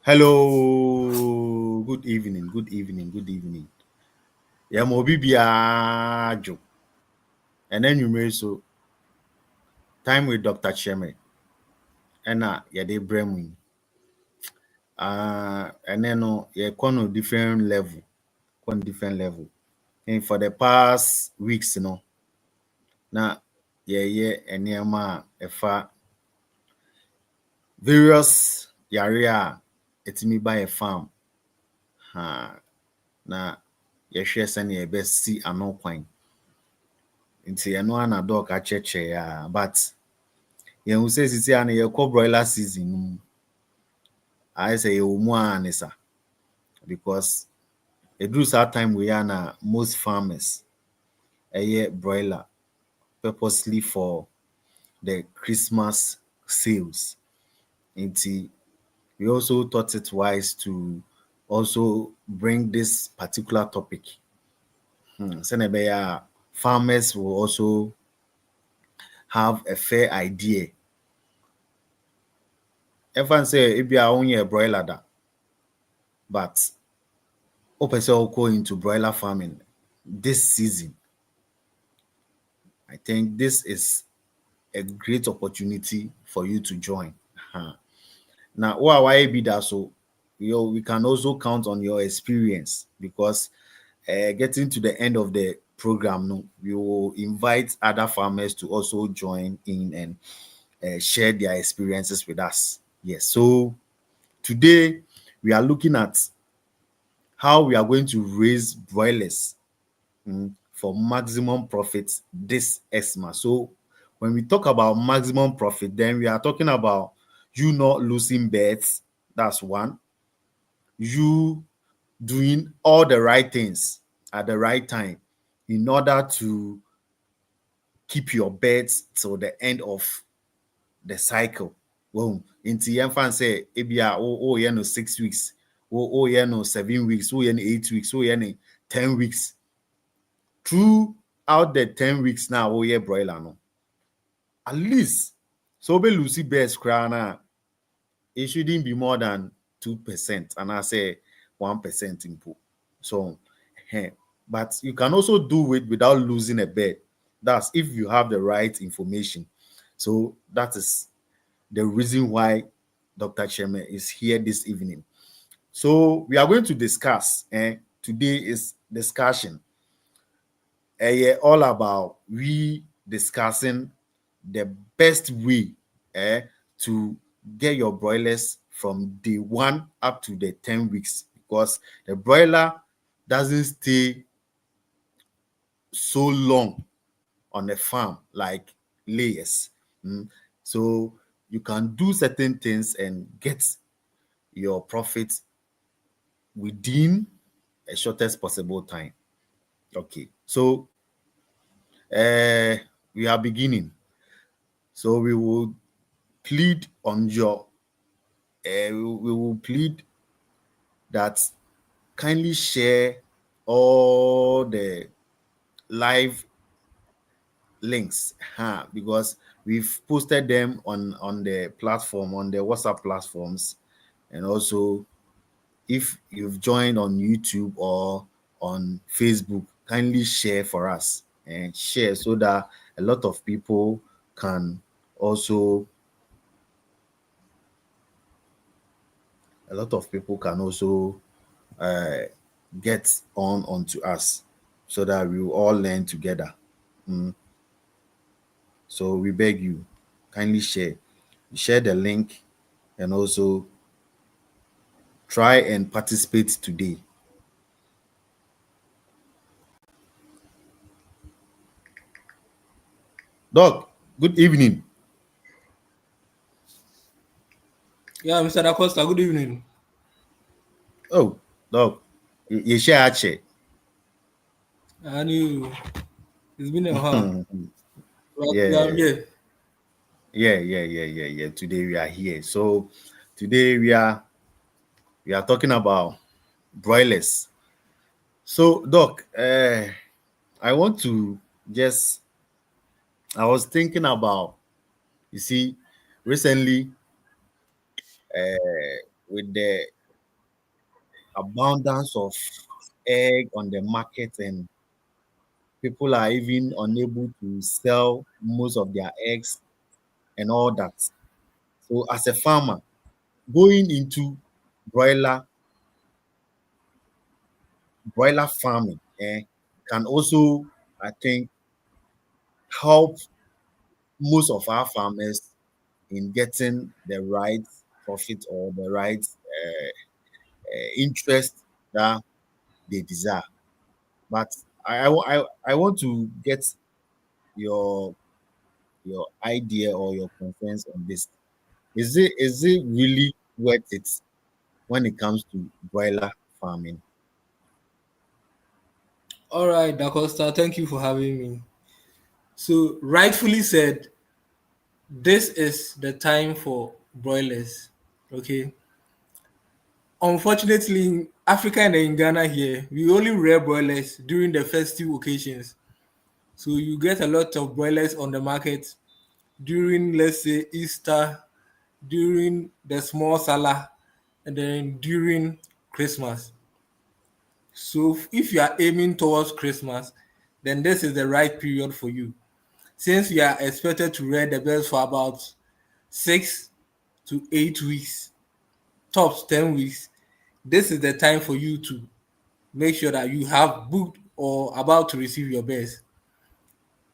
Hello, good evening, good evening, good evening. Yeah, Mobi Biajo. And then you may so time with Dr. Cheme. And yeah, they bring me. And then no, yeah, on different level, on different level. And for the past weeks, now and if various area, it's me by a farm. Na yɛhwɛ sɛnea yɛbɛsi ano kwan nti ɛno ana dɔɔk akyerɛkyerɛ a but yɛhu sɛ sisi a no yɛkɔ broiler season no mu ayɛ sɛ yɛwɔ mu a ne sa because ɛduru saa time wei a na most farmers ɛyɛ broiler purposely for the Christmas sales nti we also thought it wise to also bring this particular topic. Sɛnea farmers will also have a fair idea. Everyone say it be our own year broiler that, but open so go into broiler farming this season. I think this is a great opportunity for you to join. Now, why be that so? We can also count on your experience because getting to the end of the program, no, we will invite other farmers to also join in and share their experiences with us. Yes, so today we are looking at how we are going to raise broilers for maximum profit this Xmas. So when we talk about maximum profit, then we are talking about you not losing bets. That's one. You doing all the right things at the right time in order to keep your bets till the end of the cycle. Well, into young fans say, Ebia, oh, yeah, no 6 weeks, yeah, no 7 weeks, yeah, no 8 weeks, yeah, no 10 weeks. Throughout the 10 weeks now, yeah, broiler, no. At least, so be Lucy Bears crown, it shouldn't be more than 2%, and I say 1% input. So, but you can also do it without losing a bet. That's if you have the right information. So that is the reason why Dr. Cheme is here this evening. So we are going to discuss. Today is discussion. All about we discussing the best way to get your broilers from day 1 up to the 10 weeks because the broiler doesn't stay so long on the farm like layers. So you can do certain things and get your profit within a shortest possible time. Okay, so we are beginning. So we will plead on your we will plead that kindly share all the live links because we've posted them on the platform, on the WhatsApp platforms, and also if you've joined on YouTube or on Facebook, kindly share for us and share so that a lot of people can also get onto us so that we will all learn together. So we beg you, kindly share the link and also try and participate today. Doc, good evening. Yeah, Mr. Da Costa, good evening. Oh, Doc, you share Ache. I knew it's been a while. Yeah. I'm here. Yeah. Today we are here. So today we are talking about broilers. So, Doc, I want to just I was thinking about, you see, recently with the abundance of egg on the market, and people are even unable to sell most of their eggs and all that. So as a farmer, going into broiler broiler farming can also, I think, help most of our farmers in getting the right profit or the right interest that they desire. But I want to get your your idea or your concerns on this. Is it really worth it when it comes to broiler farming? All right, Da Costa, thank you for having me. So, rightfully said, this is the time for broilers. Okay. Unfortunately, in Africa and in Ghana here, we only rear broilers during the festive occasions. So you get a lot of broilers on the market during, let's say, Easter, during the small Salah, and then during Christmas. So if you are aiming towards Christmas, then this is the right period for you. Since you are expected to rear the birds for about 6 to 8 weeks, tops 10 weeks, this is the time for you to make sure that you have booked or about to receive your birds.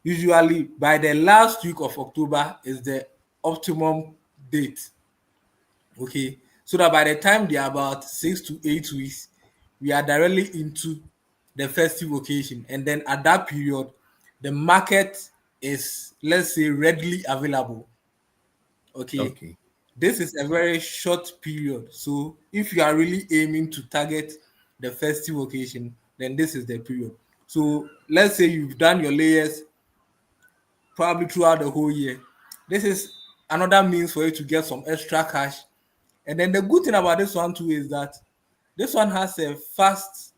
Usually by the last week of October is the optimum date. Okay, so that by the time they are about 6 to 8 weeks, we are directly into the festive occasion, and then at that period the market is, let's say, readily available. Okay, Okay. this is a very short period, so if you are really aiming to target the festive occasion, then this is the period. So let's say you've done your layers probably throughout the whole year. This is another means for you to get some extra cash. And then the good thing about this one too is that this one has a fast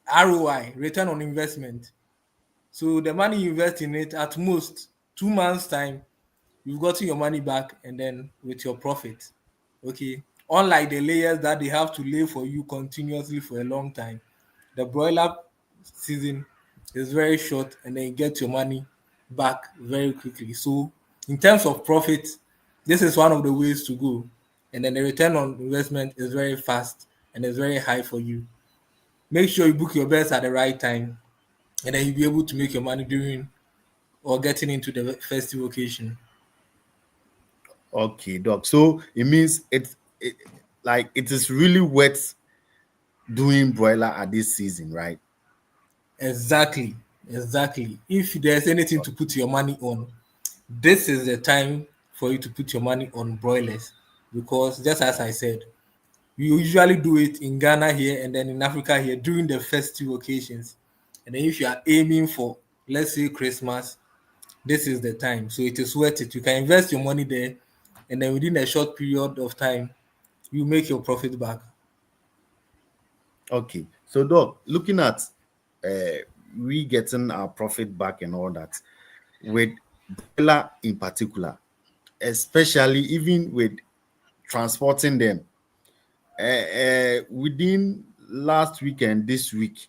ROI, return on investment. So the money you invest in it, at most 2 months time, you've gotten your money back, and then with your profit. Okay. Unlike the layers that they have to lay for you continuously for a long time, the broiler season is very short, and then you get your money back very quickly. So in terms of profit, this is one of the ways to go. And then the return on investment is very fast and is very high for you. Make sure you book your bets at the right time, and then you'll be able to make your money during or getting into the festive occasion. Okay, doc. So it means it like it is really worth doing broiler at this season, right? Exactly, exactly. If there's anything to put your money on, this is the time for you to put your money on broilers, because just as I said, we usually do it in Ghana here and then in Africa here during the festive occasions. And then if you are aiming for, let's say, Christmas, this is the time. So it is worth it. You can invest your money there, and then within a short period of time, you make your profit back. Okay. So doc, looking at uh we getting our profit back and all that with broiler in particular, especially even with transporting them. Within last week and this week,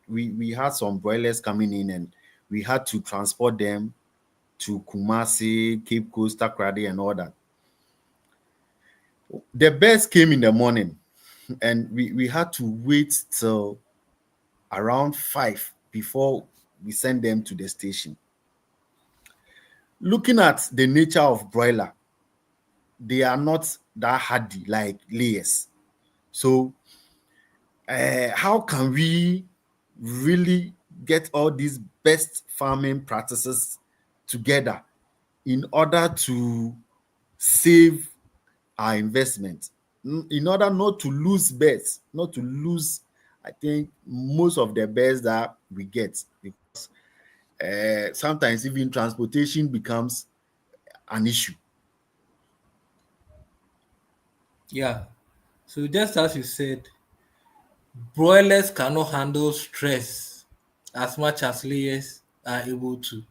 we had some broilers coming in, and we had to transport them to Kumasi, Cape Coast, Takrady, and all that. The birds came in the morning, and we had to wait till around 5 before we send them to the station. Looking at the nature of broiler, they are not that hardy like layers. So how can we really get all these best farming practices together in order to save our investment, in order not to lose bets, not to lose, I think, most of the bets that we get, because sometimes even transportation becomes an issue. Yeah. So just as you said, broilers cannot handle stress as much as layers are able to.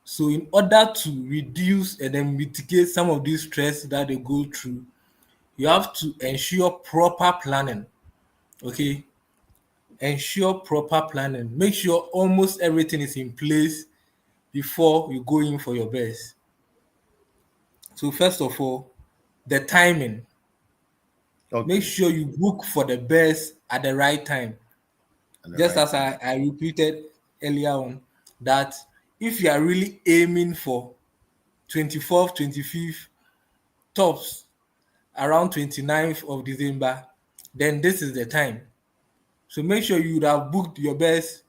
So in order to reduce and then mitigate some of this stress that they go through, you have to ensure proper planning. Okay, ensure proper planning. Make sure almost everything is in place before you go in for your birth. So first of all, the timing. Make Okay. sure you book for the birth at the right time. At the Just right as time. I repeated earlier on, that if you are really aiming for 24th, 25th, tops around 29th of December, then this is the time. So make sure you would have booked your birth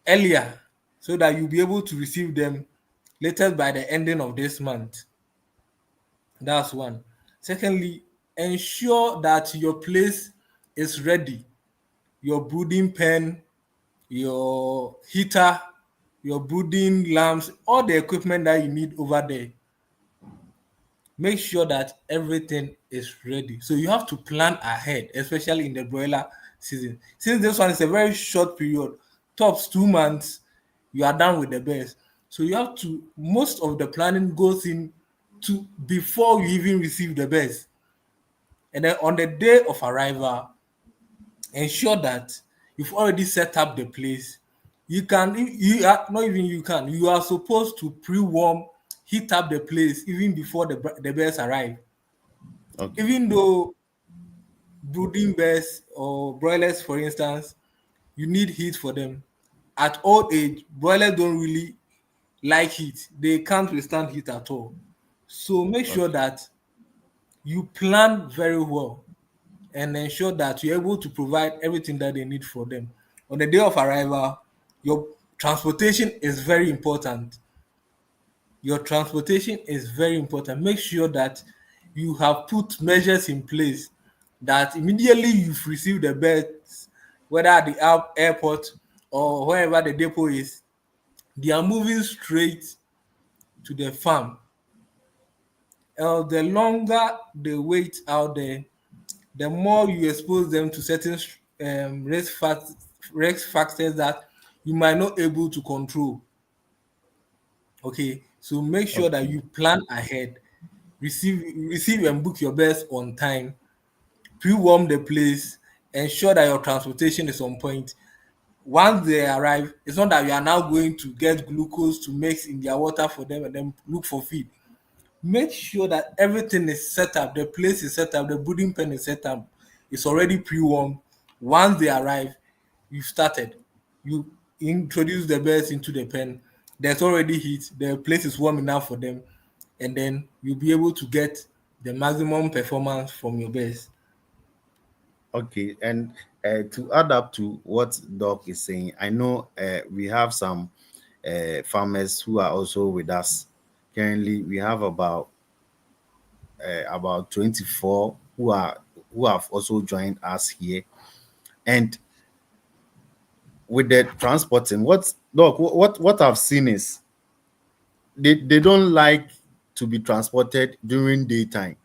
earlier so that you'll be able to receive them latest by the ending of this month. That's one. Secondly, ensure that your place is ready. Your brooding pen, your heater, your brooding lamps, all the equipment that you need over there. Make sure that everything is ready. So you have to plan ahead, especially in the broiler season. Since this one is a very short period, tops 2 months, you are done with the birds. So you have to, most of the planning goes in to before you even receive the birds. And then on the day of arrival, ensure that you've already set up the place. You are not even you can, you are supposed to pre-warm, heat up the place even before the birds arrive. Okay. Even though brooding birds or broilers, for instance, you need heat for them. At old age, broilers don't really like heat. They can't withstand heat at all. So make sure Okay. that you plan very well and ensure that you're able to provide everything that they need for them. On the day of arrival, your transportation is very important. Your transportation is very important. Make sure that you have put measures in place that immediately you've received the birds, whether at the airport or wherever the depot is, they are moving straight to the farm. The longer they wait out there, the more you expose them to certain risk factors that you might not able to control. Okay, so make sure that Okay. you plan ahead, receive and book your best on time, pre-warm the place, ensure that your transportation is on point. Once they arrive, it's not that you are now going to get glucose to mix in their water for them and then look for feed. Make sure that everything is set up, the place is set up, the brooding pen is set up, it's already pre-warmed. Once they arrive, you started, you introduce the birds into the pen, there's already heat, the place is warm enough for them, and then you'll be able to get the maximum performance from your birds. Okay. And to add up to what Doc is saying, I know we have some farmers who are also with us. Currently, we have about 24 who have also joined us here. And with the transporting, what Doc, what I've seen is they don't like to be transported during daytime.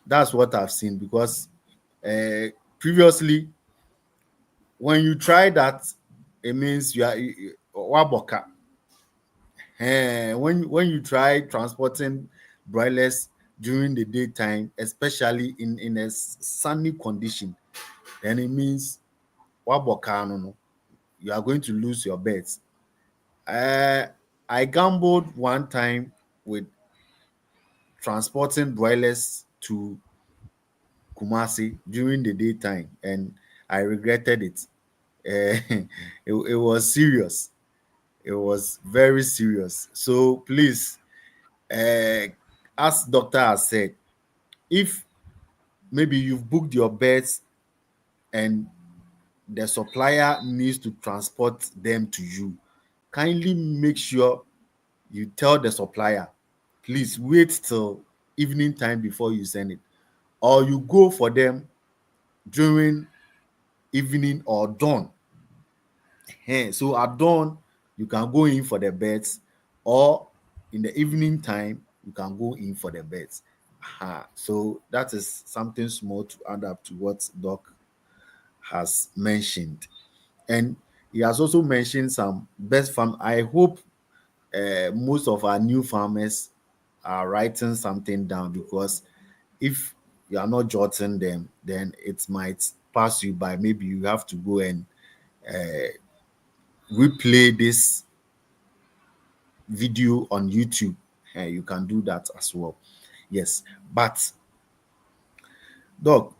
That's what I've seen because uh, previously when you try that, it means waboka. When you try transporting broilers during the daytime, especially in a sunny condition, then it means waboka no no. You are going to lose your bets. Uh, I gambled one time with transporting broilers to Kumasi during the daytime, and I regretted it. It was serious. It was very serious. So please, uh, as doctor has said, if maybe you've booked your beds and the supplier needs to transport them to you, kindly make sure you tell the supplier, please wait till evening time before you send it, or you go for them during evening or dawn. So at dawn, you can go in for the beds, or in the evening time, you can go in for the beds. So that is something small to add up to what Doc has mentioned. And he has also mentioned some best farm. I hope most of our new farmers are writing something down, because if you are not jotting them, then it might pass you by. Maybe you have to go and replay this video on YouTube. You can do that as well. Yes, but Doc,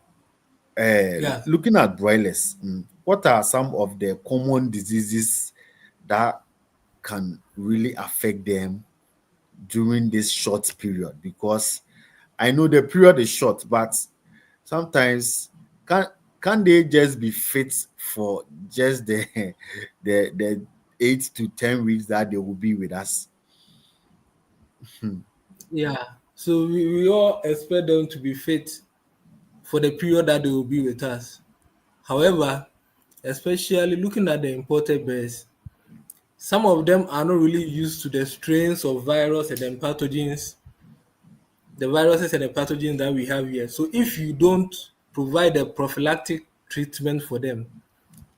Yeah. looking at broilers, what are some of the common diseases that can really affect them during this short period? Because I know the period is short, but sometimes can can they just be fit for just the the 8 to 10 weeks that they will be with us? Hmm. Yeah. So we all expect them to be fit for the period that they will be with us. However, especially looking at the imported birds, some of them are not really used to the strains of virus and then pathogens, the viruses and the pathogens that we have here. So if you don't provide a prophylactic treatment for them,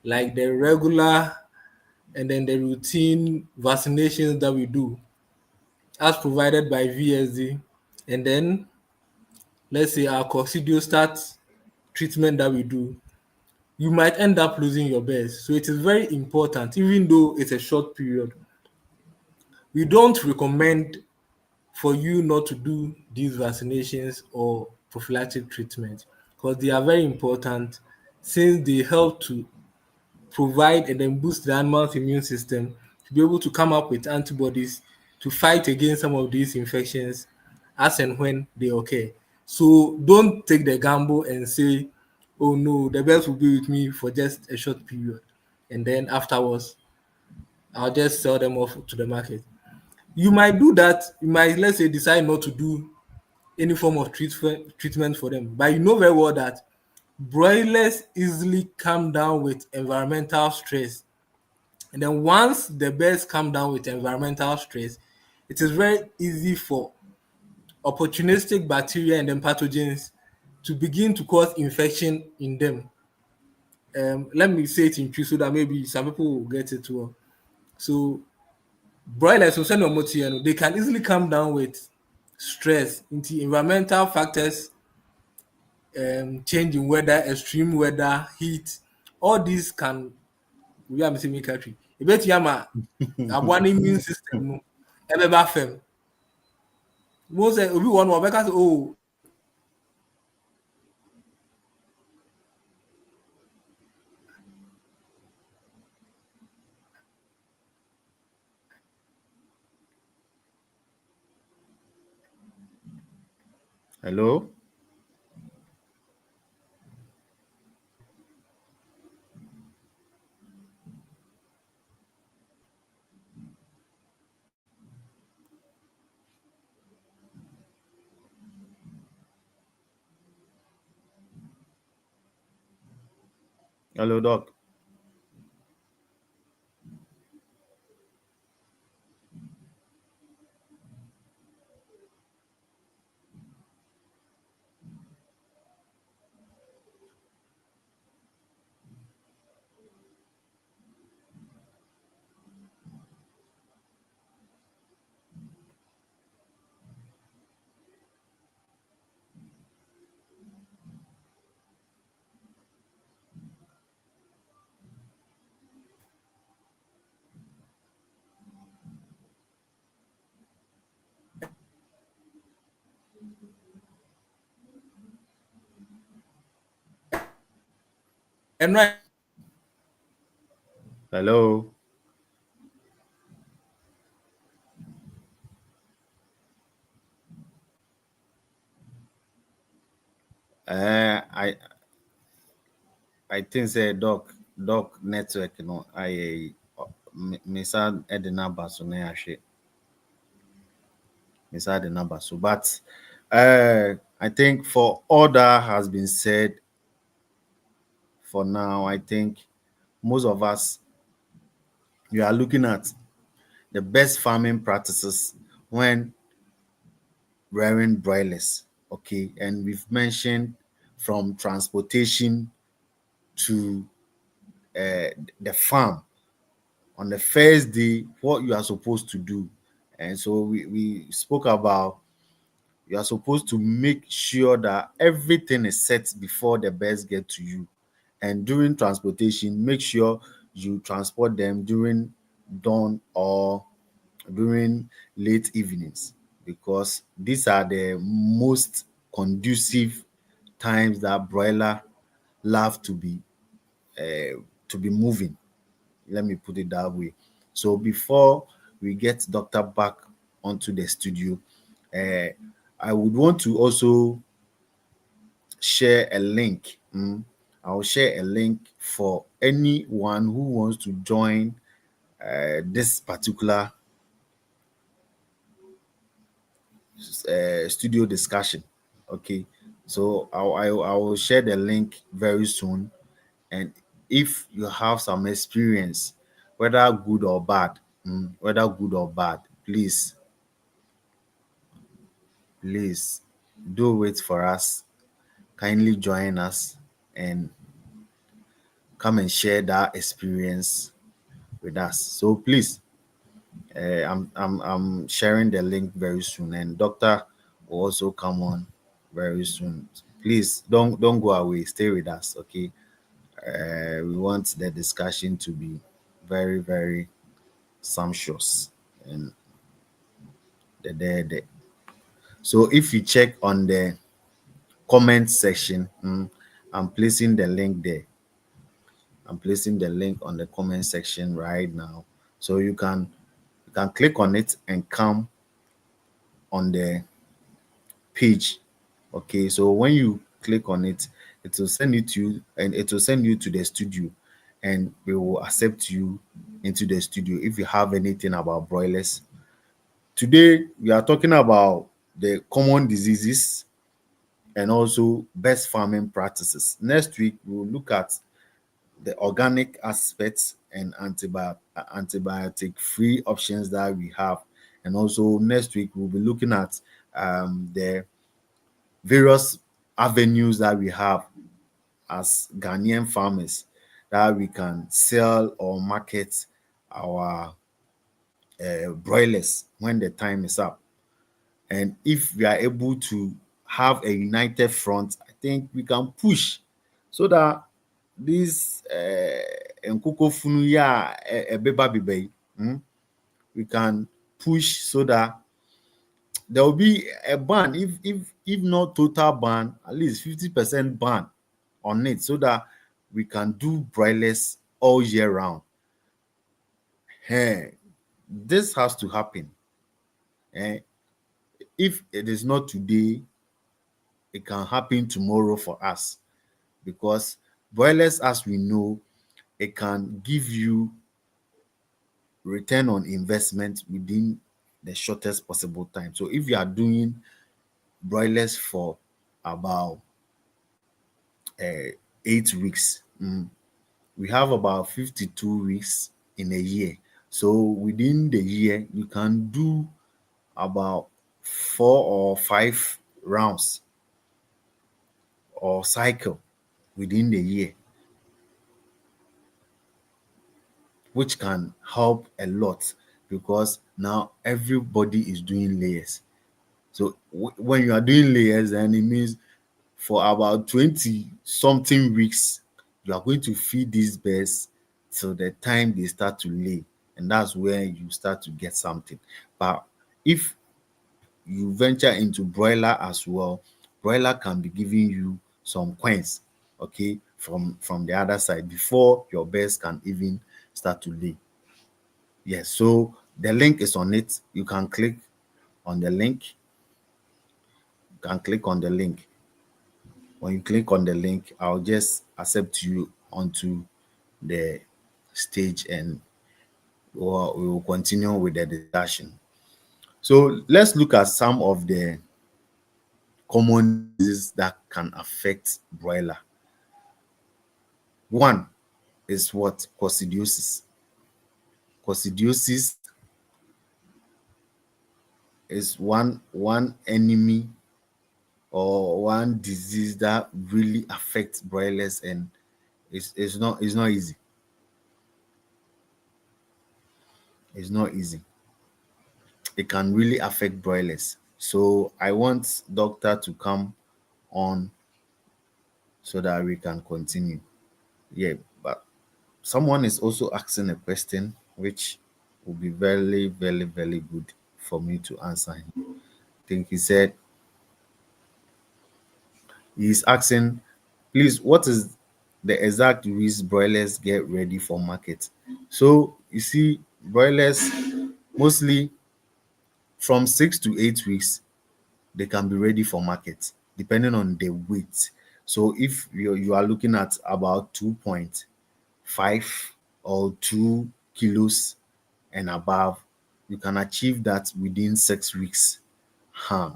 like the regular and then the routine vaccinations that we do, as provided by VSD, and then let's say our coccidiostat treatment that we do, you might end up losing your birds. So it is very important, even though it's a short period. We don't recommend for you not to do these vaccinations or prophylactic treatment because they are very important since they help to provide and then boost the animal's immune system to be able to come up with antibodies to fight against some of these infections as and when they occur. So don't take the gamble and say, oh no, the birds will be with me for just a short period. And then afterwards, I'll just sell them off to the market. You might do that. You might, let's say, decide not to do any form of treatment for them. But you know very well that broilers easily come down with environmental stress. And then once the birds come down with environmental stress, it is very easy for opportunistic bacteria and then pathogens to begin to cause infection in them. Let me say it in true so that maybe some people will get it well. So broilers will send they can easily come down with stress into environmental factors, change in weather, extreme weather, heat. All these can we am saying country. Ebetumi ama aboa ne immune system no ɛbɛba fam. Mo sɛ obi wɔ no ɔbɛka sɛ oh Hello, hello, Doc. ɛno Hello. I think say Doc network, you know, I misa the number so na yahwe. Misa the number so, but I think for all that has been said for now, I think most of us we are looking at the best farming practices when rearing broilers. Okay, and we've mentioned from transportation to the farm on the first day what you are supposed to do. And so we spoke about You are supposed to make sure that everything is set before the birds get to you. And during transportation, make sure you transport them during dawn or during late evenings, because these are the most conducive times that broiler love to be moving. Let me put it that way. So before we get doctor back onto the studio, uh, I would want to also share a link. I'll share a link for anyone who wants to join this particular studio discussion. Okay, so I will share the link very soon. And if you have some experience, whether good or bad, whether good or bad, please do wait for us. Kindly join us and come and share that experience with us. So please, I'm sharing the link very soon, and Doctor will also come on very soon. Please don't go away. Stay with us, okay? We want the discussion to be very sumptuous and the. So if you check on the comment section, I'm placing the link there. I'm placing the link on the comment section right now, so you can click on it and come on the page. Okay, so when you click on it, it will send you to and it will send you to the studio, and we will accept you into the studio if you have anything about broilers. Today we are talking about the common diseases and also best farming practices. Next week we will look at the organic aspects and antibiotic free options that we have. And also next week we'll be looking at the various avenues that we have as Ghanaian farmers that we can sell or market our broilers when the time is up. And if we are able to have a united front, I think we can push so that this nkoko funu ya ebeba bibe, we can push so that there will be a ban, if not total ban, at least 50% ban on it, so that we can do broilers all year round. Hey, this has to happen. Eh, if it is not today, it can happen tomorrow for us, because broilers, as we know, it can give you return on investment within the shortest possible time. So if you are doing broilers for about 8 weeks, we have about 52 weeks in a year. So within the year, you can do about 4 or 5 rounds or cycle within the year, which can help a lot, because now everybody is doing layers. So when you are doing layers, then it means for about 20 something weeks, you are going to feed these birds till the time they start to lay. And that's where you start to get something. But if you venture into broiler as well, broiler can be giving you some coins, okay, from the other side before your birds can even start to lay. Yes, so the link is on it. You can click on the link. You can click on the link. When you click on the link, I'll just accept you onto the stage, and we will continue with the discussion. So let's look at some of the common diseases that can affect broiler. One is what? Coccidiosis. Coccidiosis is one enemy or one disease that really affects broilers, and it's not easy. It's not easy. It can really affect broilers. So I want doctor to come on so that we can continue. Yeah, but someone is also asking a question which will be very, very, very good for me to answer him. I think he said he's asking, please, what is the exact weeks broilers get ready for market? So you see, broilers mostly from 6 to 8 weeks they can be ready for market depending on the weight. So if you are looking at about 2.5 or 2 kilos and above, you can achieve that within 6 weeks. Huh.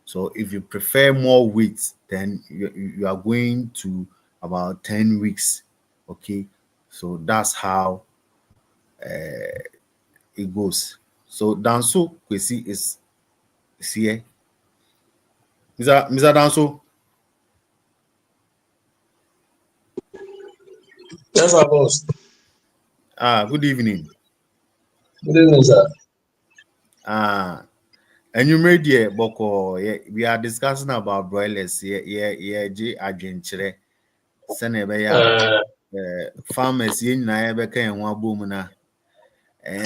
So if you prefer more weight, then you are going to about 10 weeks. Okay. So that's how it goes. So Danso Kwesi is here. Mr. Danso, Yes, sir, boss. good evening. Good evening, sir. And you made here, Boko. We are discussing about broilers. Yeah, J. Adventure. Senebea Uh, farmers in Naebeka and Wabumuna.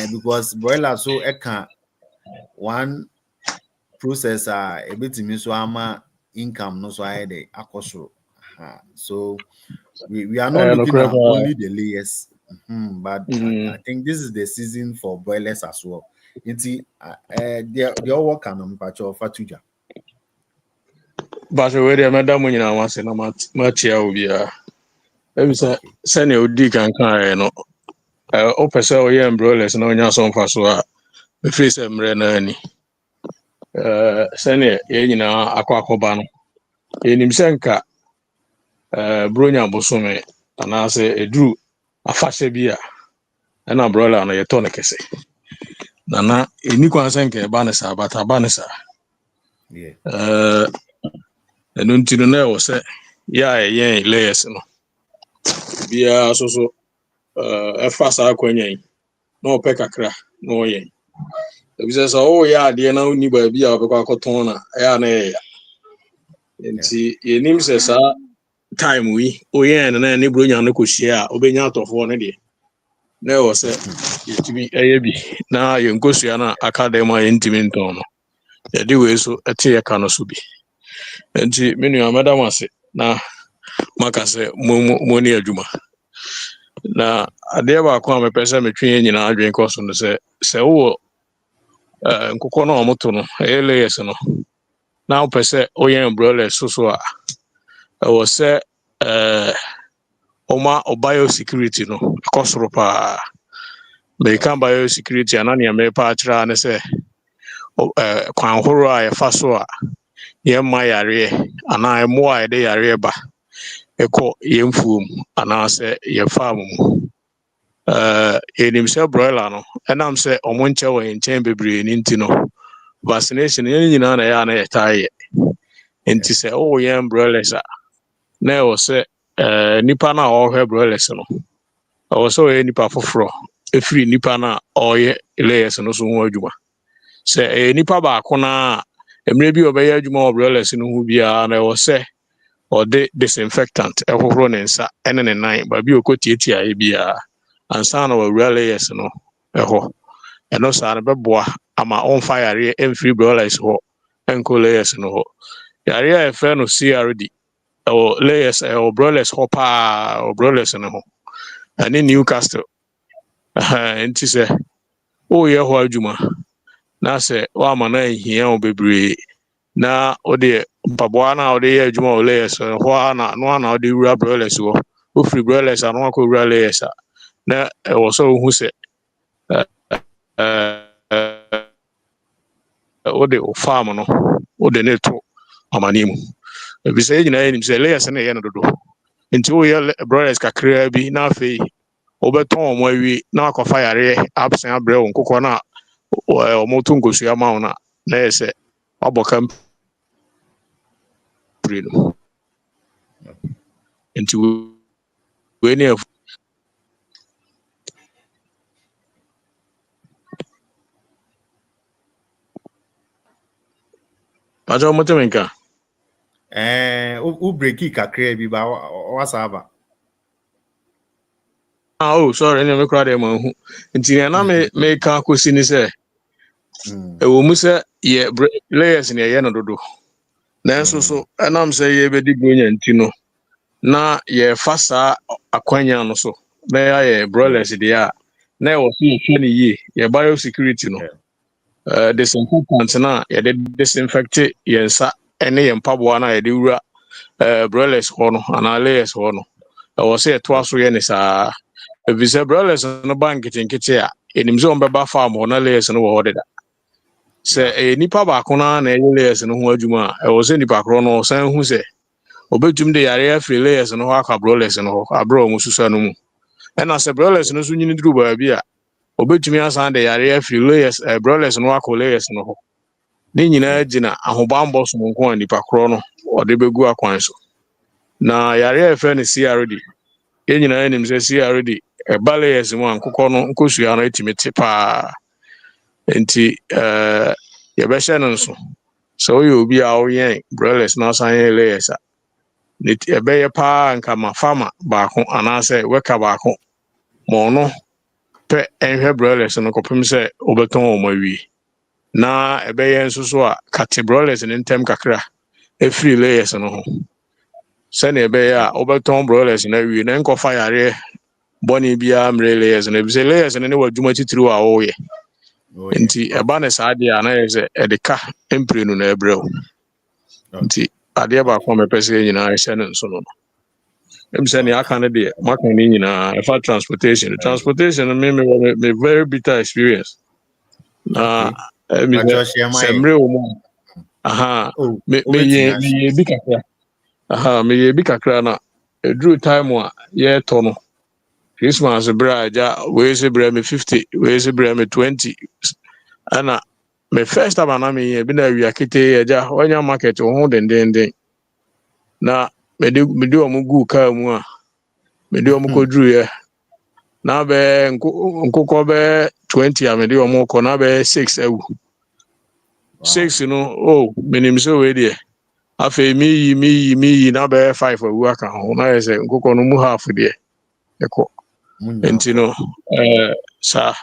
Because broiler so eka one processor a bit so ama income no so I de akosoro. So we are not no looking crap. at only the layers. But I Mm. think this is the season for broilers as well. Nti the all work on patch of fatuja. But we dey madam nyina wase na matia obi a. Ebi say Okay. send you dig kan kan no. O pese o ye broilers na onya so mfa so a. Me free say mre na ani. Send ye nyina akwakoba no. Enim se nka bronya bosome anase eduru afahye bi a na broiler no ye to ne kese. Na eni kwan se nka e ba ne sa bata ba ne sa. Yeah. Ɛno nti no na ɛwɔ sɛ yɛ a ɛyɛn layers no biara so ɛfa saa akwanya yi na ɔpɛ kakra na ɔyɛn ebi sɛ sɛ ɔyɛ adeɛ na wonni baabi a ɔbɛkɔ akɔtɔn na ɛyɛ a na ɛyɛ Yeah. nti yɛnim sɛ saa time yi ɔyɛn no na ne bronya no kɔhyia a ɔbɛnya atɔfoɔ no deɛ na ɛwɔ sɛ yɛtumi ɛyɛ bi na yɛn nkosua no a aka dɛm a yɛntumi ntɔn no yɛde wei so ɛte yɛka no so bi nti me nua mɛda mo ase na maka sɛ mo ni adwuma na adeɛ baako a mepɛ sɛ metwe yɛn nyinaa adwene kɔ so no sɛ wowɔ nkokɔ no a ɔmoto no ɛyɛ layers no na wopɛ sɛ woyɛn broilers so a ɛwɔ sɛ ɔma biosecurity no ɛkɔ soro paa meka Okay. biosecurity a na nea merepa akyerɛ a ne sɛ kwan ahoroɔ a yɛfa so a yɛmma yareɛ anaa ɛmmoa a yɛde yareɛ ba ɛkɔ yɛn mfuom anaasɛ yɛn farm mu yɛnim sɛ broiler no ɛnam sɛ ɔmo nkyɛ wɔ yɛn nkyɛn bebree ne nti no vaccination yɛn nyinaa na ɛyɛ a na yɛtaa yɛ nti sɛ wowɔ yɛn broilers a na ɛwɔ sɛ nipa no a ɔrehwɛ broilers no ɛwɔ sɛ ɔyɛ nipa foforɔ ɛfiri nipa no a ɔreyɛ layers no so ho adwuma sɛ ɛyɛ nipa baako na a mmerɛ bi ɔbɛyɛ adwuma wɔ broilers no ho biara na ɛwɔ sɛ ɔde disinfectant ɛhohoro ne nsa ɛne ne nan baabi a ɔkɔtiatia ayɛ biara ansa na wawura layers no ɛhɔ ɛno saa no bɛboa ama ɔmfa yareɛ ɛmfiri broilers hɔ ɛnkɔ layers no hɔ yareɛ a yɛfrɛ no CRD ɛwɔ layers ɛwɔ broilers hɔ paa ɛwɔ broilers no ho ɛne Newcastle nti sɛ woyɛ hɔ adwuma na sɛ woama no anhia wo bebree na wode mpaboa no a wode yɛ adwuma wɔ layers hɔ a na wode wura broilers hɔ wofiri broilers a na wakɔwura layers a na ɛwɔ sɛ wohu sɛ wode wo farm no wode ne to amane mu ebi sɛ nyinaa yɛnim sɛ layers no yɛ no dodo nti woyɛ broilers kakraa bi na afei wobɛtɔn ɔmo awie na wakɔfa yareɛ absen abrɛ wo nkokɔ no a ɔmo to nkosua ma wo no na yɛ sɛ wabɔ kampire no nti wei ne Pacho Motemenka. U breaki kakra bi ba wasaba. Oh, sorry, any me crowd ma hu. Nti na me ka kwesi ni se e wo mu se ye layers ni ye no dodo. Nanso so enam se ye bedi bronya nti no na ye fasa akwanya no so. Na ye broilers dey a na ye wo so ye hwe ni ye biosecurity no. Disinfectant na ye de disinfect ye nsa ene ye mpaboa na ye de wura broilers ho no ana layers ho no. E wo se ye to aso ye ni saa. Ebise broilers no bank nkete a enim se on beba farm ho na layers no wo ho deda. Se nipa ba ko na e layers no ho adwuma e wo se nipa kro no san hu se obetum de yare afri layers no ho aka broilers no ho abro mu susa no mu. E na se broilers no so nyini duru ba bia obetumi asan de yare afri layers broilers no aka layers no ho. Ne nyina gina ahobambo so nko nipa kro no o de begu akwan so. Na yare afa ne CRD nyina enim se CRD layers mu ankokọ no nkosua no etimete pa enti ye be hye no nso so ye obi a oyen broilers na san ye layers a niti ebe ye pa nka ma farmer ba ko anase weka ba ko mo no pe enhwe broilers no kopem se obeton o mawi na ebe ye nso so a kate broilers ne ntem kakra free layers no ho se na ebe ya obeton broilers na wi na nkofa yare boni bia mre layers na bi se layers ne wadwuma titiri a wo ye nti eba ne saa de ana ye se edeka emprenu na ebreu nti ade ba ko me pese nyina hye ne nso no se ne aka ne de maka ne nyina efa transportation me very bitter experience na me se mre wo mo aha me ye bi kakra aha me ye bi kakra na edru time a ye to no Christmas bra ja we se bra me 50 we se bra me 20 ana me first time na me ye bi na wi akete ja onya market ho den na me de o mu gu ka mu a me de o mu kodru ye na be nkokọ be 20 a me de o mu ko na be 6 ewu 6 no oh minim so we de afa mi yi na be 5 ewu aka ho na ye se nkokọ no mu half de eko enti no sa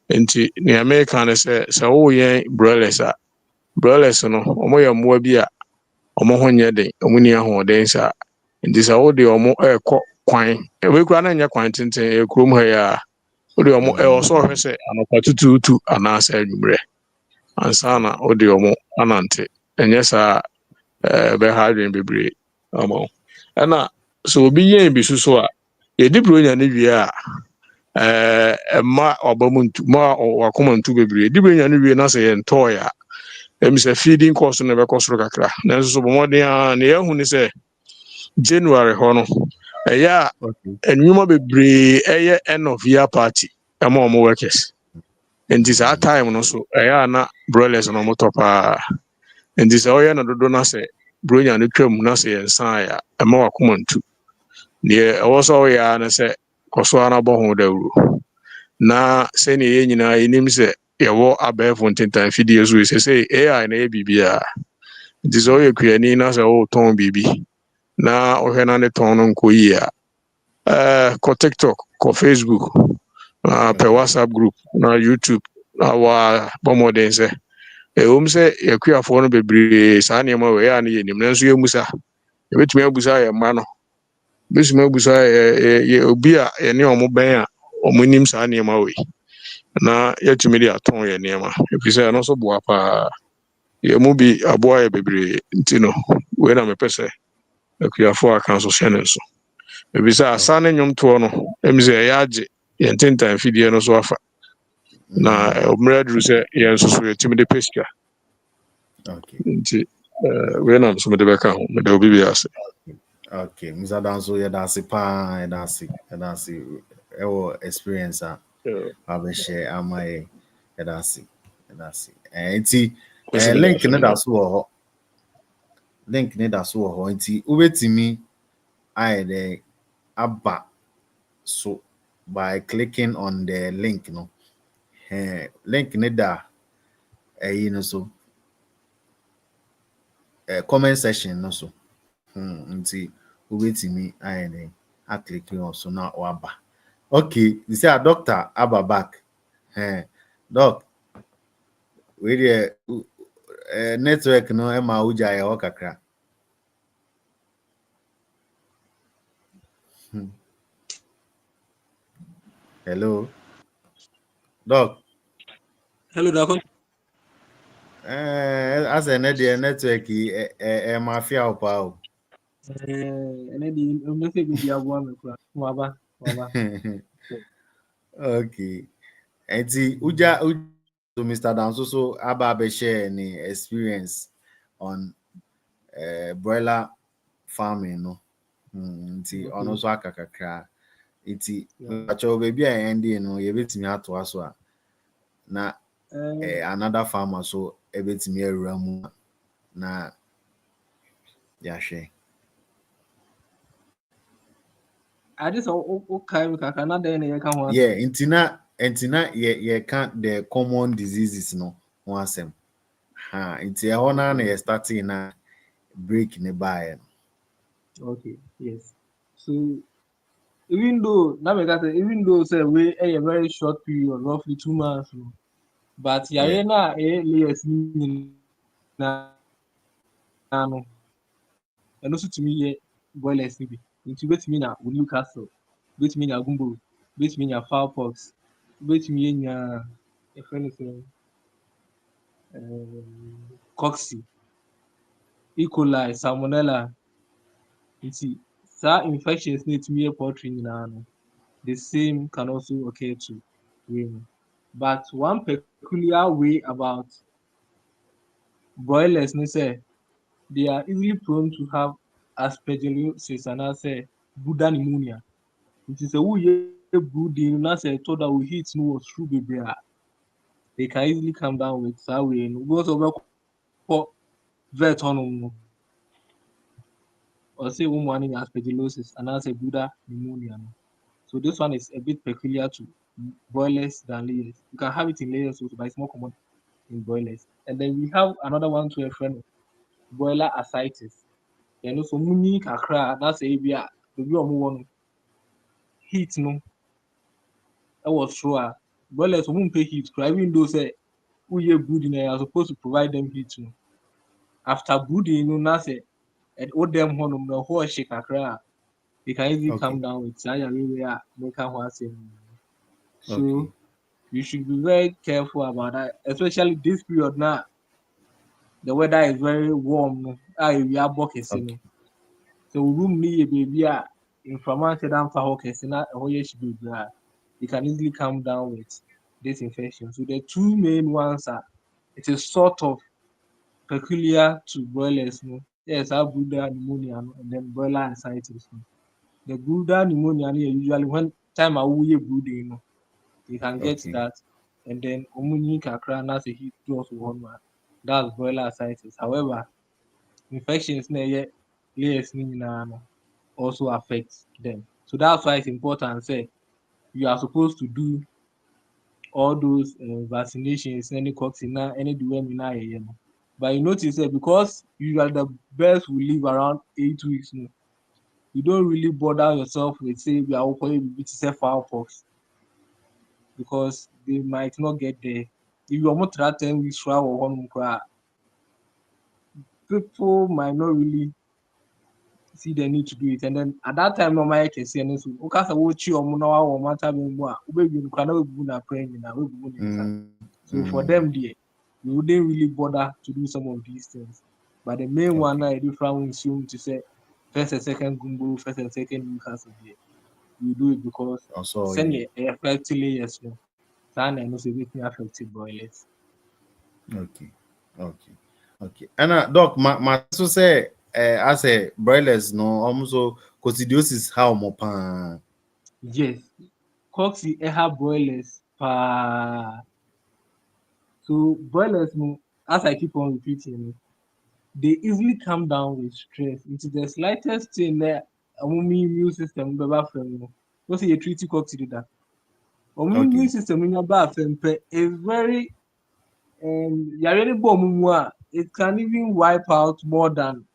enti ni America ne se wo yen broilers no omo ye moa bi a omo ho nye den omo ni aho den sa enti sa wo de omo ekọ kwan we kura na nya kwan tenten e krom ha ya wo de omo so hwe se anopa tututu anasa adwumre ansana wo de omo anante enye sa be ha adwen bebre omo na so obi yen bi so a ye di bronya ne wie a ma obamuntu ma wakomantu bebre di bronya ne wie na se ye ntoya se feeding cost no be cost ro kakra na so bo modern a na ye hu ni se January ho no ya enwuma bebre end of year party ama omo workers and this time no so ya na broilers no motopa and this oya na dodo na se bronya no twam na se yensan ya ama wakomantu ne also ya na se koso ana bo ho dawru na se ne ye nyina enim se yewo abefo ntentan fidie so se AI na ye bibia this oya kuani na se o ton bibi na ohwe na ne ton no nkoyi a ko TikTok ko Facebook per WhatsApp group na YouTube wa bomoden se se yakuafo no bebre saa ne ma we ya ne yenim nanso ye musa ye betumi abusa ye ma no betumi abusa ye obi a ye ne omo ben a omo nim saa ne ma we na yetumi dia ton ye ne ma efise no so boa pa ye mu bi aboa ye bebre ntino we na me pese yakuafo aka so hye ne so ebisa asane nyom to no emze ya age ye ntentan fidie no so afa na omra duru se ye nso so yetimi de pesika nti we na so me de beka ho me de obi bi ase okay Mr. Danso ye da se pa ye da se ewo experience a aba share amaye ye da se nti link ne da so ho nti ubetimi aye de aba so by clicking on the link no link ne da you know so comment section no so. Nti wobetimi ayɛ a click on so na waba. Okay, you say a doctor aba back. Doc, we the network no ma uja ya kakra. Hello. Doc. Hello, Doc. As a network mafia pa o. Okay. Enti uja to Mr. Danso so aba be share any experience on broiler farming no. Nti ono so aka kakra. Nti acho baby a ending no yebetimi ato aso a na another farmer so ebetimi awura mu na yahwe. I just okay kaka na dey na ye ka ho. Yeah, ntina ye can the common diseases no ho asem. Nti ho na na ye starting na break ne by. Okay, yes. So even though say we a very short period, roughly 2 months, but Yeah. yare na layers na no and also to me boilers ni bi. Nti betimi na Newcastle, betimi na Gumbo, betimi na Fowl-pox, betimi nya a friend Coxy, E. coli, Salmonella. Nti saa infections na etimi poultry nyinaa no. The same can also occur to women. But one peculiar way about broilers is say they are easily prone to have aspergillosis and say Buddha pneumonia. It is a way brooding, and say told that we heat no was through baby. They can easily come down with that way. Because of vet on or say woman aspergillosis and say Buddha pneumonia. So this one is a bit peculiar to broilers than layers. You can have it in layers also, but it's more common in broilers. And then we have another one to a friend, broiler ascites. You know, so muni kakra, that's a bia, the view of one heat no. That was true. Broilers won't pay heat, even though say who ye brooding are supposed to provide them heat no. After brooding, you know, now say and all them honum the whole shake kakra, they can easily Okay. come down with Saya area, make one say. Okay. So you should be very careful about that, especially this period now. The weather is very warm. No, we are buckets, you know. Okay. So room near baby, information down for hockey, na should be there. You can easily come down with this infection. So the two main ones are it is sort of peculiar to broilers, no. Yes, I Buddha pneumonia no, and then broiler ascites. No. The Buddha pneumonia no, usually when time I will brooding, you know, you can get Okay. that, and then omuni kakra na say heat plus one man. That's broiler ascites. However, infections na layers ni nyinaa no also affect them. So that's why it's important say you are supposed to do all those vaccinations, any vaccine, any deworming no. But you notice that because usually the birds will live around 8 weeks, no, you don't really bother yourself with say we are open to say fowl-pox because they might not get there. If you are more than 10 weeks trial or one people might not really see the need to do it. And then at that time, no my can see any so okay, so what you no or matter more, baby, you cannot be na praying in a Mm, so for mm, them, there, we wouldn't really bother to do some of these things. But the main one, okay. I different assume to say first and second gumbo, first and second Newcastle there. We do it because Also send yeah. it effectively, yes, no. Sana and also making affected broilers. Okay. Okay. Okay. And doc, my so say as a broilers no also coccidiosis how mo pan. Yes, Coxy have broilers. So broilers, no, as I keep on repeating, they easily come down with stress. It's the slightest thing that a woman immune system never from you. What's a treaty cock to do that? A woman immune Okay. system in your bath is very yare ni bɔ ɔmo mu a it can even wipe out more than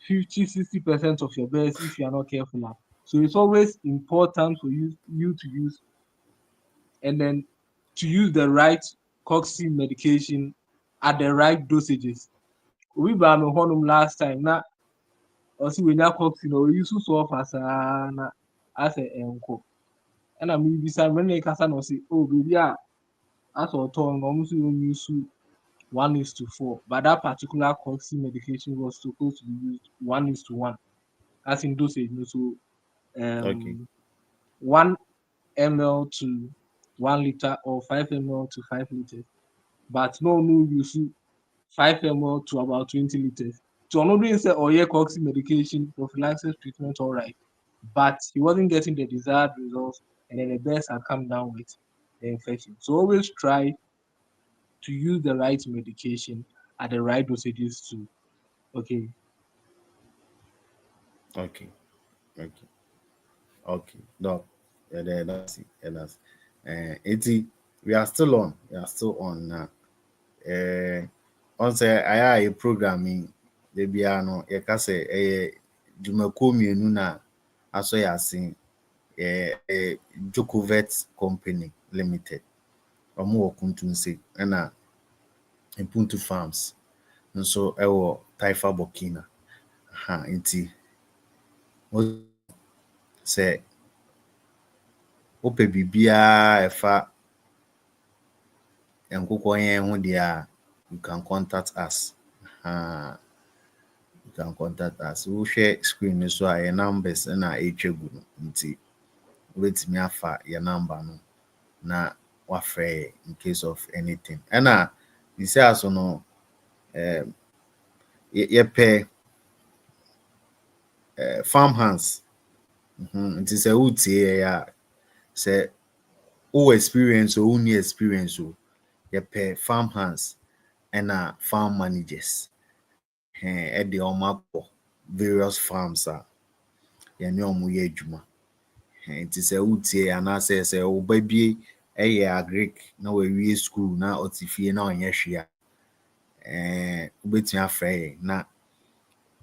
50-60% of your birds if you are not careful now. So it's always important for you to use, and then to use the right coxi medication at the right dosages. We baa me hɔnom last time na ɔsi wenya coxi na oyi so ɔfa saa na asɛ ɛnkɔ ɛna mebisa no mene kasa na ɔsi baby a asɛ ɔtɔn no ɔmo so use 1:4, but that particular coxi medication was supposed to be used 1:1 as in dosage. So Okay. 1 ml to 1 liter or 5 ml to 5 liters, but no use 5 ml to about 20 liters. So I'm not doing say yeah, coxi medication prophylaxis treatment, all right, but he wasn't getting the desired results, and then the birds had come down with the infection. So always try to use the right medication at the right dosages too. Okay. Okay. Okay. Okay. No. Yeah, that's it. Yeah, that's 80. We are still on. We are still on now. On say I programming the piano. You can say Jumako mienu na aso ya sin Jokovet Company Limited. Omo wɔ Kuntunse ɛna Mpuntu Farms nso ɛwɔ Taifa Burkina. Nti sɛ wopɛ biribiara ɛfa nkokɔ yɛn ho deɛ a you can contact us. You can contact us. Wohwɛ screen no so a yɛn numbers na ɛretwa gu no nti wobɛtumi afa yɛn number no na wafrɛ yɛn in case of anything. Ɛna sisi aso no yɛpɛ farm hands. Nti sɛ wotie yɛ a sɛ wowɔ experience o wonni experience o yɛpɛ farm hands ɛna farm managers ɛde ɔmo akɔ various farms a yɛne ɔmo yɛ adwuma. Nti sɛ wotie anaasɛ sɛ wo ba bi ɛyɛ agric na wawie school na ɔte fie na ɔnyɛ hwee a wobɛtumi afrɛ yɛn na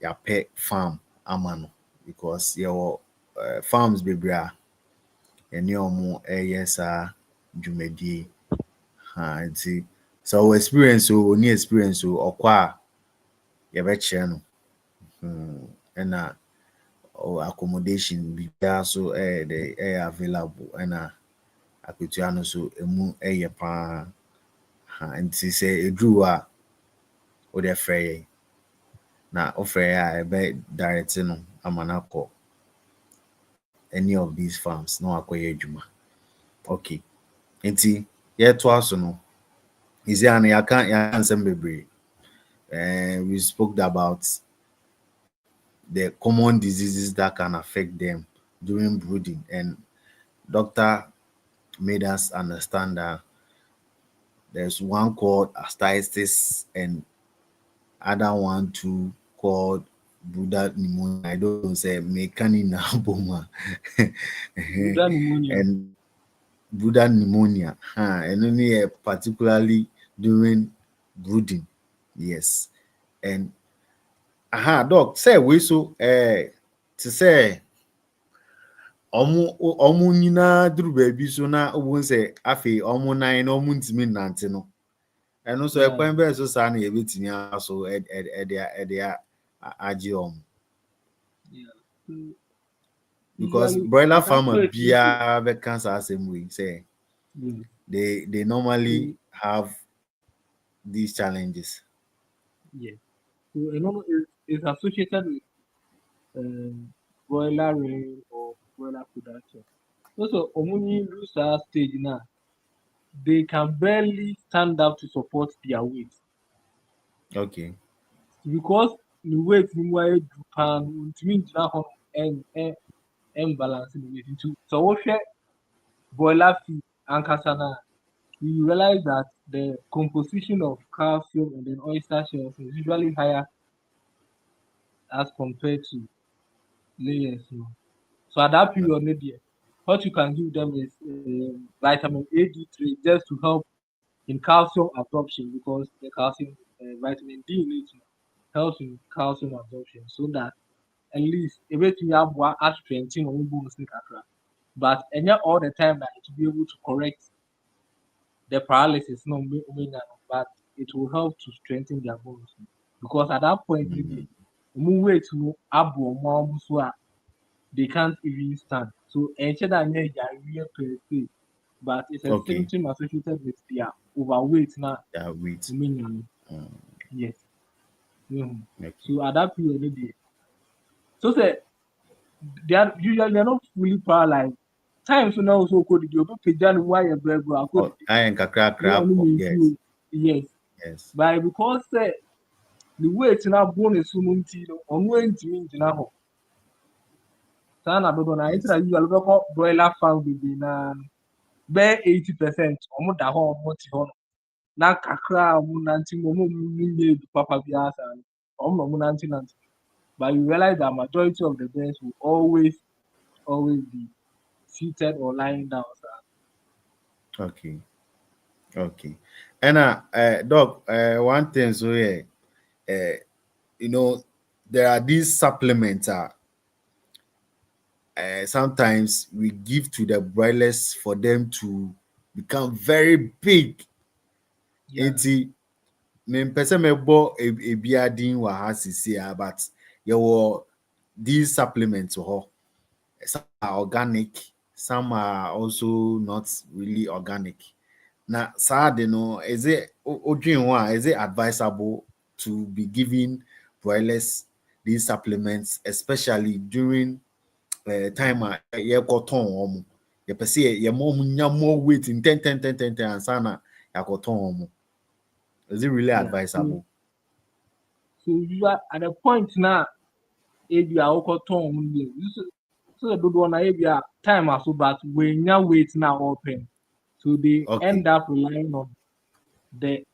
yɛapɛ farm ama no because yɛwɔ farms bebree a yɛne ɔmo ɛyɛ saa dwumadie. Nti sɛ ɔwɔ experience o onni experience o ɔkɔ a yɛbɛkyerɛ no. Ɛna accommodation biara so ɛyɛ available ɛna aketewa no so emu ɛyɛ paa. Nti sɛ eduru a wode frɛ yɛn na wofrɛ yɛn a ɛbɛ direct no ama no akɔ any of these farms na wakɔyɛ adwuma. Okay. Nti yɛtoa so no isi ano yɛaka nsɛm bebree. We spoke about the common diseases that can affect them during brooding, and doctor made us understand that there's one called ascites and other one too called brooder pneumonia. I don't say mekanina boma Brooder pneumonia. and brooder pneumonia. And only particularly during brooding. Yes. And doc say we so to say ọmụ nyinaa duru baabi so na obu sɛ afei ọmụ nan na ọmụ ntumi nnante no ɛno so ɛkwan bɛɛ so saa na yɛbɛtumi aso ɛde agye ọmụ because broiler farmer biara bɛka saa asɛm wei sɛ they normally have these challenges. Yeah. So it's associated with broiler rearing or broiler production. Also, omuni lose that stage now, they can barely stand up to support their weight. Okay. Because the weight ni mo ayɛ du paa no ntumi ngyina hɔ balance the weight into. So what broiler feed ankasa na you realize that the composition of calcium and then oyster shells is usually higher as compared to layers. So at that period, what you can give them is vitamin A, D3 just to help in calcium absorption because the calcium vitamin D in it helps in calcium absorption so that at least ebetumi aboa strengthen wɔn bones ne kakra. But all the time that it will be able to correct the paralysis no but it will help to strengthen their bones because at that point maybe weight no abo wɔn so they can't even stand. So enhyɛ that nyɛ yareɛ per se, but it's a Okay. symptom associated with their overweight na Yeah, wait. yes. Okay. So at that period maybe so say they are usually they're not fully paralyzed. Times when also could the open page and why a bread go Oh, I am crap. Yes. yes. Yes. But because the weight in our bone is so munti on when to mean now. Sana dodo na Yes. ita usually go broiler farm be na be 80% omo da ho omo ti ho na kakra omo nanti mo nye papa bi asa omo nanti. But you realize that majority of the bears will always be seated or lying down. Sir. Okay. Okay. And Doc, one thing so yeah, you know, there are these supplements sometimes we give to the broilers for them to become very big. Yeah. Enti mempɛ sɛ mɛbɔ ebia din wɔ ha sisi but yɛwɔ these supplements wɔ hɔ. Some are organic, some are also not really organic. Now, sad, is it is it advisable to be giving broilers these supplements, especially during time you got on you perceive you more weight in 10 and sana you got is it really advisable? So you are at a point now, if you are so the good one, if you are time also, but when you wait now open, so they end up relying on the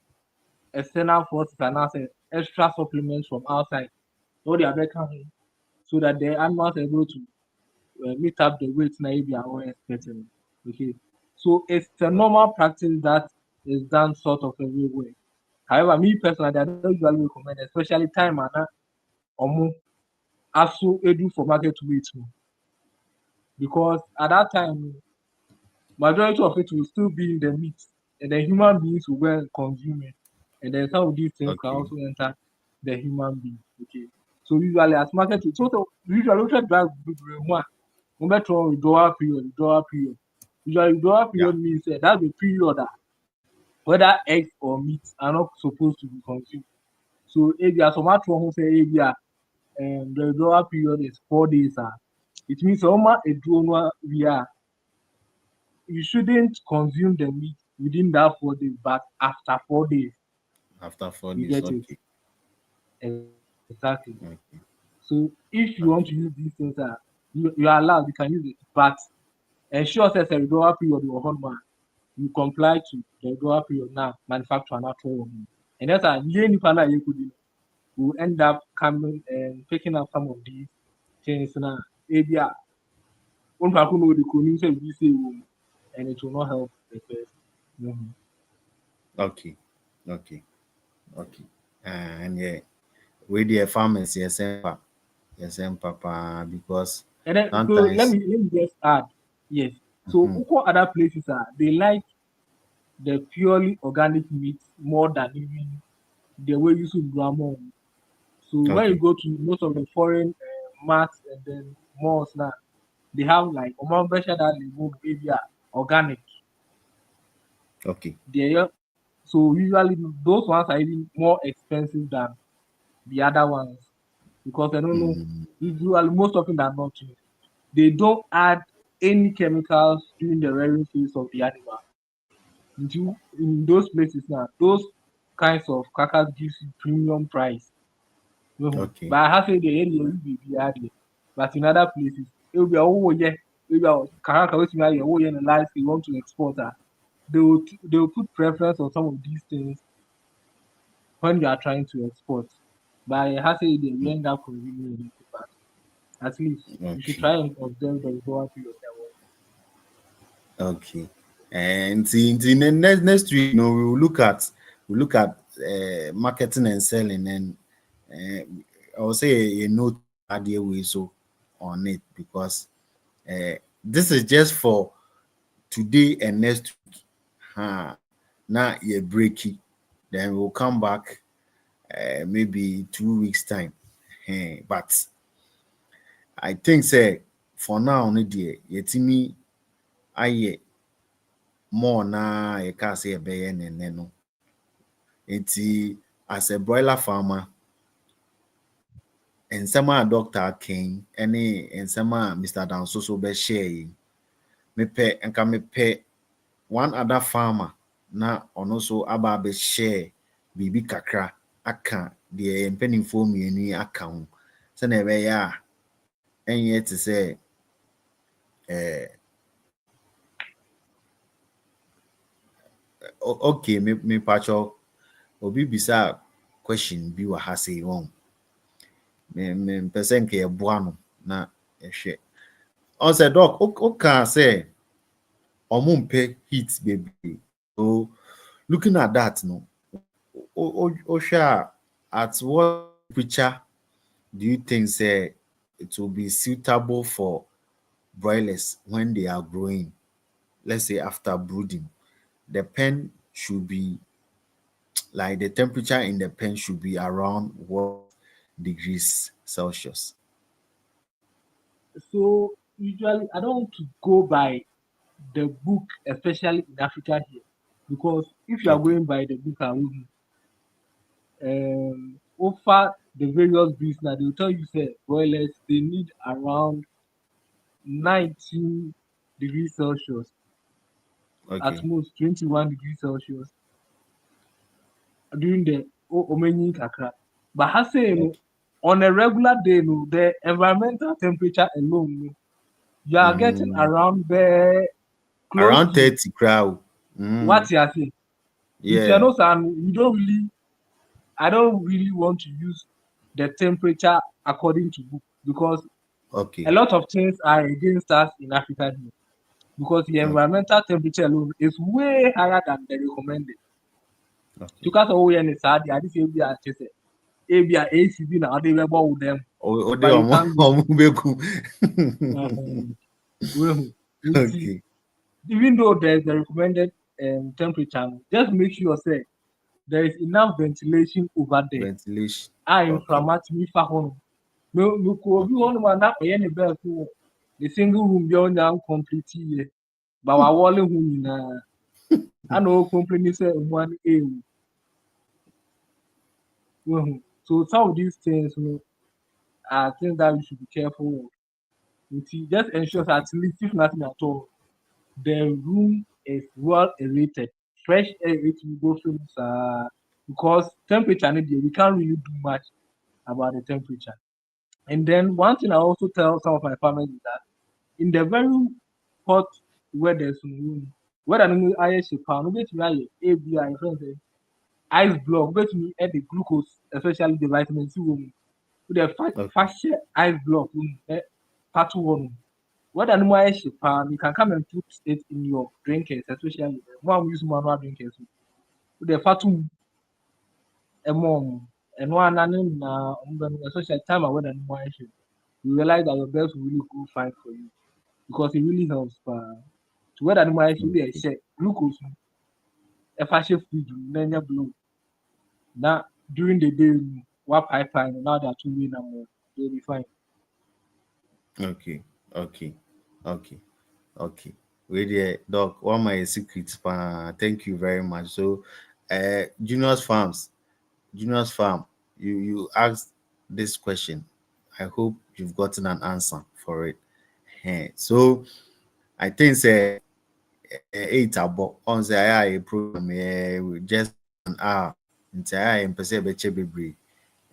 external forces and also extra supplements from outside, or the other coming, so that the animals are able to meet up the weight now if you are expecting. Okay, so it's a normal practice that is done sort of everywhere. However, me personally, I don't usually recommend, especially time and omo aso edu for market weight because at that time majority of it will still be in the meat and the human beings will go and consume it and then some of these things can also enter the human being. Okay, so usually as market weight so usually we try drive one withdrawal period. Usually withdrawal period means that's the period that whether eggs or meat are not supposed to be consumed. So if you are some who say if you are the withdrawal period is 4 days. It means you shouldn't consume the meat within that 4 days, but after 4 days. After 4 you days, get okay. Exactly. Okay. So if you want to use these things, you are allowed, you can use it, but ensure that the withdrawal period you comply to the withdrawal period now, manufacturer not one. And that's a you could will end up coming and picking up some of these things now. Maybe one person know the code say we say and it will not help the person. Okay. And yeah, with the farmers, yes, papa, because And then so let sometimes me just add, yes. So what other places they like the purely organic meat more than even the way you should grow. So when you go to most of the foreign marts and then malls now, they have like that maybe organic. okay. So usually those ones are even more expensive than the other ones because I don't know. Usually most of them are not. They don't add any chemicals during the rearing phase of the animal. In those places now, those kinds of crackers gives you premium price. Okay. But I have said the area will be added. But in other places, it will be maybe cracker which in the life you want to export that. They will put preference on some of these things when you are trying to export. But I have said they will end up consuming it. But at least you should Okay. try and observe the withdrawal period. Okay. And in the next week, we will look at marketing and selling, and I will say a note idea way so on it, because this is just for today and next week. Now you're breaky, then we'll come back maybe 2 weeks time. But I think say for now, no dear, yetimi aye more na you can say a bay and no. As a broiler farmer, and some Dr. King, any and some Mr. Dan so be share. Me pay and can me pay one other farmer na ono so aba be share bibi kakra aka de mpanimfo mienu aka ho. Se na ebe ya enye te say eh okay, me pacho obi bisa question bi wa ha say won. Me person ke eboa no na ehwe. On say doc o can say omumpe heat baby. So looking at that no, Osha, at what temperature do you think say it will be suitable for broilers when they are growing? Let's say after brooding, the pen should be like the temperature in the pen should be around what degrees Celsius? So usually I don't want to go by the book, especially in Africa here, because if you are Okay, going by the book and over the various breeds now, they will tell you say broilers they need around 19 degrees Celsius, at okay, most 21 degrees Celsius during the omenying kakra. But I say no, okay. on a regular day, no, the environmental temperature alone, no, you are getting Mm, around there close around to 30 crowd. what you are saying. If you Yeah. know, son, you don't really, I don't really want to use the temperature according to book, because a Okay. lot of things are against us in Africa here, because the Okay. environmental temperature alone is way higher than the recommended. Okay. Because oh yeah, it's sad. I just say we are just ACB now they were with them, O de but you can't use omo beku. well, you see, Okay. even though there's the recommended temperature, just make sure say there is enough ventilation over there. Ventilation. I Okay. inflammatory for home. No, could be Okay. one man that way any bell to the single room beyond now complete year. But our walling who I know company say one A. So some of these things, I think that we should be careful of. You see, just ensure that at Okay. least if nothing at all, the room is well aerated. Fresh air it will go through because temperature we can't really do much about the temperature. And then one thing I also tell some of my family is that in the very hot weather, weather no ice shape, no bet me ABI friends ice block, bet me add the glucose, especially the vitamin C with the Okay. fast ice block, part one. Whether no more shape, you can come and put it in your drinkers, especially the one we use manual drinkers. With the fatu among and one and especially time and weather no more shape. You realize that your bells will really go fine for you because it really helps. To whether no more shape, they Okay. say glucose, if I shape food, then you blow. Now during the day, what pipeline now they're two way number, they'll be fine. Okay. Okay. Okay. Okay. With the dog, one my secrets. Thank you very much. So, Junior's Farms, Junior's Farm, you asked this question. I hope you've gotten an answer for it. So, I think say 8 about on say a program with just an hour. Nti I am per se beche bebree.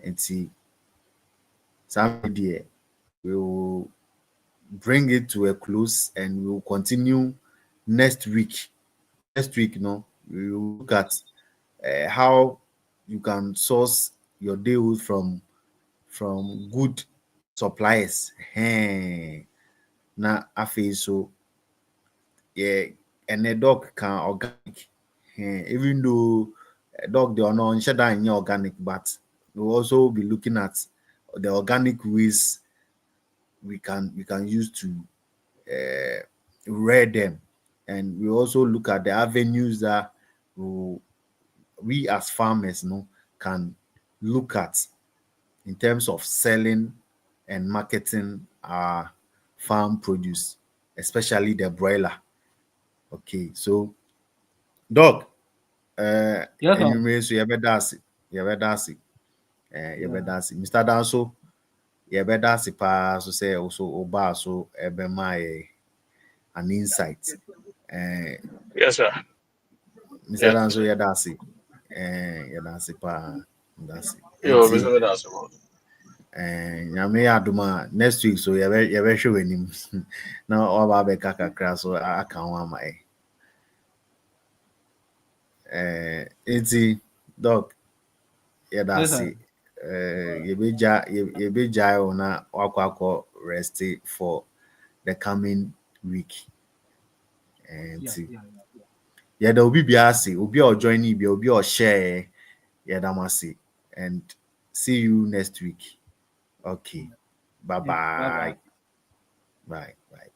Nti some idea we will bring it to a close and we will continue next week. Next week, we will look at how you can source your deal from good suppliers. Now, I feel so. Yeah, and a dog can organic. Even though a dog they are not organic, but we'll also be looking at the organic ways we can use to rear them, and we also look at the avenues that we as farmers can look at in terms of selling and marketing our farm produce, especially the broiler. Okay, so dog, Yes, sir. anyway, so you better Yeah. Mr. Danso, you better pa so say also oba so my an insight. Uh, Yes, sir. Mr. Yes, Danso, sir. you pa that's Yo, it. Mr. Medasimo. Nyame yɛ adom a next week so yɛbɛhwɛ w'anim na waba abɛka kakra so aka ho ama ɛ nti dɔk yɛda Yes, ase. sir. Yɛbɛgyae wo na wakɔ rest for the coming week. Yeah, Nti yeah, yeah. yɛda obi biara ase, obi a ɔjoine bia, obi a ɔhyɛɛ, yɛda mo ase, and see you next week. Okay, bye Yeah. Bye bye. bye. Bye bye.